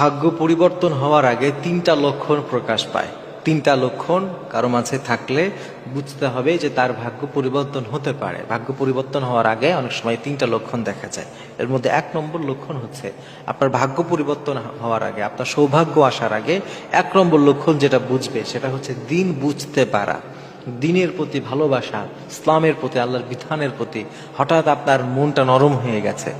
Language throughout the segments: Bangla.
ভাগ্য পরিবর্তন হওয়ার আগে তিনটা লক্ষণ প্রকাশ পায়। তিনটা লক্ষণ কারো মাঝে থাকলে বুঝতে হবে যে তার ভাগ্য পরিবর্তন হতে পারে। ভাগ্য পরিবর্তন হওয়ার আগে অনেক সময় তিনটা লক্ষণ দেখা যায়। এর মধ্যে 1 নম্বর লক্ষণ হচ্ছে আপনার ভাগ্য পরিবর্তন হওয়ার আগে, আপনার সৌভাগ্য আসার আগে 1 নম্বর লক্ষণ যেটা বুঝবে সেটা হচ্ছে দিন বুঝতে পারা, দিনের প্রতি ভালোবাসা, ইসলামের প্রতি, আল্লাহর বিধানের প্রতি। হঠাৎ আপনার মনটা নরম হয়ে গেছে,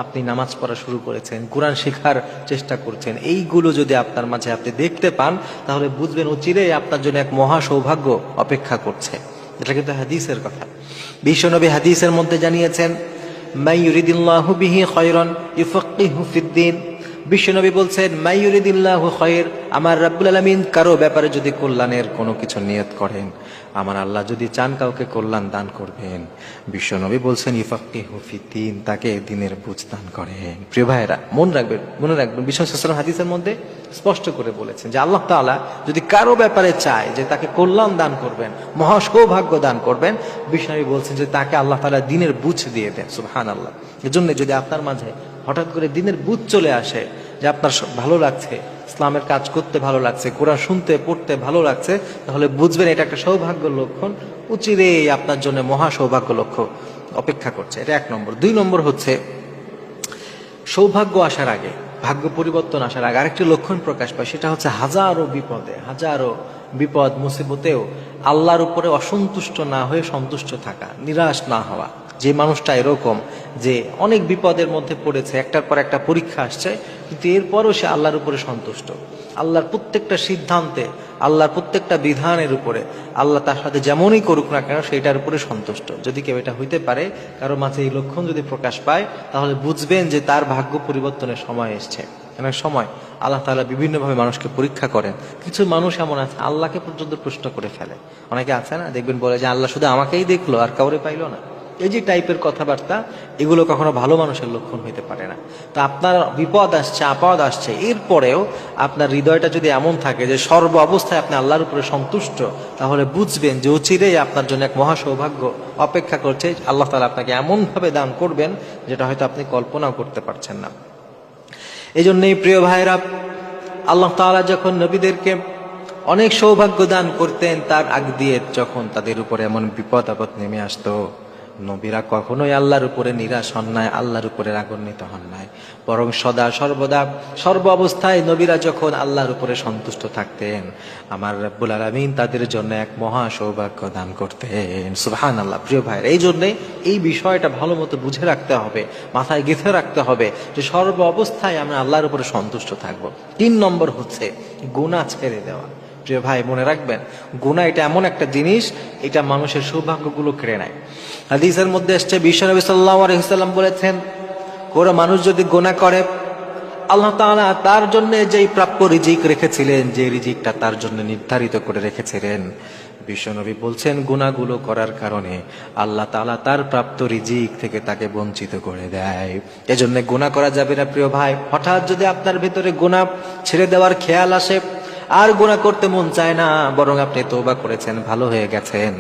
আপনি নামাজ পড়া শুরু করেছেন, কোরআন শেখার চেষ্টা করছেন, এইগুলো যদি আপনার মাঝে আপনি দেখতে পান তাহলে বুঝবেন অচিরেই আপনার জন্য এক মহা সৌভাগ্য অপেক্ষা করছে। এটা কিন্তু হাদিসের কথা। বিশ্বনবী হাদিসের মধ্যে জানিয়েছেন, মান ইউরিদিল্লাহু বিহি খায়রান ইউফাক্কিহু ফিদ্দিন। বিশ্বনবী বলছেন, মান ইউরিদিল্লাহু খায়র, আমার রাব্বুল আলামিন কারো ব্যাপারে যদি কল্যাণের কোনো কিছু নিয়ত করেন, আমার আল্লাহ যদি চান কাউকে কল্যাণ দান করবেন, বিশ্বনবী বলছেন ইউফাক্কিহু ফিদ্দিন, তাকে দ্বীনের বুঝ দান করেন। প্রিয় ভাইরা, মনে রাখবেন বিশ্বনবী সাল্লাল্লাহু আলাইহি ওয়াসাল্লাম হাদিসের মধ্যে স্পষ্ট করে বলেছেন যে আল্লাহ তাআলা যদি কারো ব্যাপারে চায় যে তাকে কল্যাণ দান করবেন, মহা সৌভাগ্য দান করবেন, বিশ্বনবী বলছেন যে তাকে আল্লাহ তাআলা দ্বীনের বুঝ দিয়ে দেন। সুবহানাল্লাহ। এজন্য যদি আপনার মাঝে হঠাৎ করে দ্বীনের বুঝ চলে আসে, যে আপনার ভালো লাগছে, ইসলামের কাজ করতে ভালো লাগছে, কোরআন শুনতে পড়তে ভালো লাগছে, তাহলে বুঝবেন এটা একটা সৌভাগ্য লক্ষণ, অচিরেই আপনার জন্য মহা সৌভাগ্য লক্ষ্য অপেক্ষা করছে। এটা 1 নম্বর। 2 নম্বর হচ্ছে সৌভাগ্য আসার আগে, ভাগ্য পরিবর্তন আসার আগে আরেকটি লক্ষণ প্রকাশ পায়, সেটা হচ্ছে হাজারো বিপদে, হাজারো বিপদ মুসিবতেও আল্লাহর উপরে অসন্তুষ্ট না হয়ে সন্তুষ্ট থাকা, নিরাশ না হওয়া। যে মানুষটা এরকম যে অনেক বিপদের মধ্যে পড়েছে, একটার পর একটা পরীক্ষা আসছে, কিন্তু এরপরও সে আল্লাহর উপরে সন্তুষ্ট, আল্লাহর প্রত্যেকটা সিদ্ধান্তে, আল্লাহর প্রত্যেকটা বিধানের উপরে, আল্লাহ তার সাথে যেমনই করুক না কেন সেইটার উপরে সন্তুষ্ট। যদি কেউ এটা হইতে পারে, কারো মাঝে এই লক্ষণ যদি প্রকাশ পায়, তাহলে বুঝবেন যে তার ভাগ্য পরিবর্তনের সময় এসছে। অনেক সময় আল্লাহ তাআলা বিভিন্নভাবে মানুষকে পরীক্ষা করেন। কিছু মানুষ এমন আছে আল্লাহকে পর্যন্ত প্রশ্ন করে ফেলে। অনেকে আছে না, দেখবেন বলে যে আল্লাহ শুধু আমাকেই দেখলো আর কাউরে পাইলো না। এই যে টাইপের কথাবার্তা, এগুলো কখনো ভালো মানুষের লক্ষণ হইতে পারে না। তো আপনার বিপদ আসছে, আপদ আসছে, এরপরেও আপনার হৃদয়টা যদি এমন থাকে যে সর্ব অবস্থায় আপনি আল্লাহর উপরে সন্তুষ্ট, তাহলে বুঝবেন যে অচিরেই আপনার জন্য এক মহা সৌভাগ্য অপেক্ষা করছে। আল্লাহ তাআলা আপনাকে এমনভাবে দান করবেন যেটা হয়তো আপনি কল্পনাও করতে পারছেন না। এই জন্যই প্রিয় ভাইরা, আল্লাহ তাআলা যখন নবীদেরকে অনেক সৌভাগ্য দান করতেন, তার আগ দিয়ে যখন তাদের উপরে এমন বিপদ আপদ নেমে আসতো, নবীরা কখনোই আল্লাহর উপরে নিরাশ হন নাই, আল্লাহর উপরে রাগান্বিত হন নাই, বরং সদা সর্বদা সর্ব অবস্থায় নবীরা যখন আল্লাহর উপরে সন্তুষ্ট থাকতেন, আমার রব্বুল আলামিন তাদের জন্য এক মহা সৌভাগ্য দান করতেন। সুবহানাল্লাহ। প্রিয় ভাইরা, এই জন্যে এই বিষয়টা ভালো মতো বুঝে রাখতে হবে, মাথায় গেঁথে রাখতে হবে যে সর্ব অবস্থায় আমরা আল্লাহর উপরে সন্তুষ্ট থাকবো। 3 নম্বর হচ্ছে গুনাহ ছেড়ে দেওয়া। প্রিয় ভাই, মনে রাখবেন, গুনাহ এটা এমন একটা জিনিস, এটা মানুষের সৌভাগ্যগুলো কেড়ে নেয়। হাদিসের মধ্যে এসেছে, বিশ্বনবী সাল্লাল্লাহু আলাইহি ওয়াসাল্লাম বলেছেন, কোন মানুষ যদি গুনাহ করে, আল্লাহ তাআলা তার জন্য যেই প্রাপ্য রিজিক রেখেছিলেন, যে রিজিকটা তার জন্য নির্ধারিত করে রেখেছিলেন, বিশ্বনবী বলছেন গুনাহগুলো করার কারণে আল্লাহ তাআলা তার প্রাপ্ত রিজিক থেকে তাকে বঞ্চিত করে দেয়। এজন্য গুনাহ করা যাবে না। প্রিয় ভাই, হঠাৎ যদি আপনার ভিতরে গুনাহ ছেড়ে দেওয়ার খেয়াল আসে, আর গুনাহ করতে মন চায় না, বরং আপনি তওবা করেছেন, ভালো হয়ে গেছেন,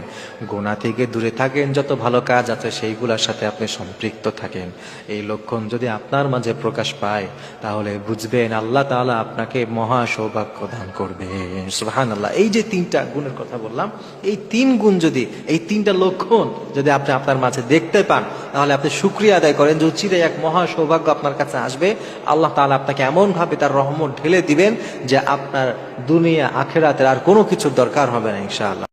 গুনাহ থেকে দূরে থাকেন, যত ভালো কাজ আছে সেইগুলোর সাথে আপনি সম্পৃক্ত থাকেন, এই লক্ষণ যদি আপনার মাঝে প্রকাশ পায়, তাহলে বুঝবেন আল্লাহ তাআলা আপনাকে মহা সৌভাগ্য দান করবেন। সুবহানাল্লাহ। এই যে 3টা গুণের কথা বললাম, এই 3 গুণ যদি, এই 3টা লক্ষণ যদি আপনি আপনার মাঝে দেখতে পান, তাহলে আপনি শুকরিয়া আদায় করেন যে চিরে এক মহা সৌভাগ্য আপনার কাছে আসবে। আল্লাহ তাআলা আপনাকে এমন ভাবে তার রহমত ঢেলে দিবেন যে আপনার দুনিয়া আখিরাতের আর কোনো কিছুর দরকার হবে না ইনশাআল্লাহ।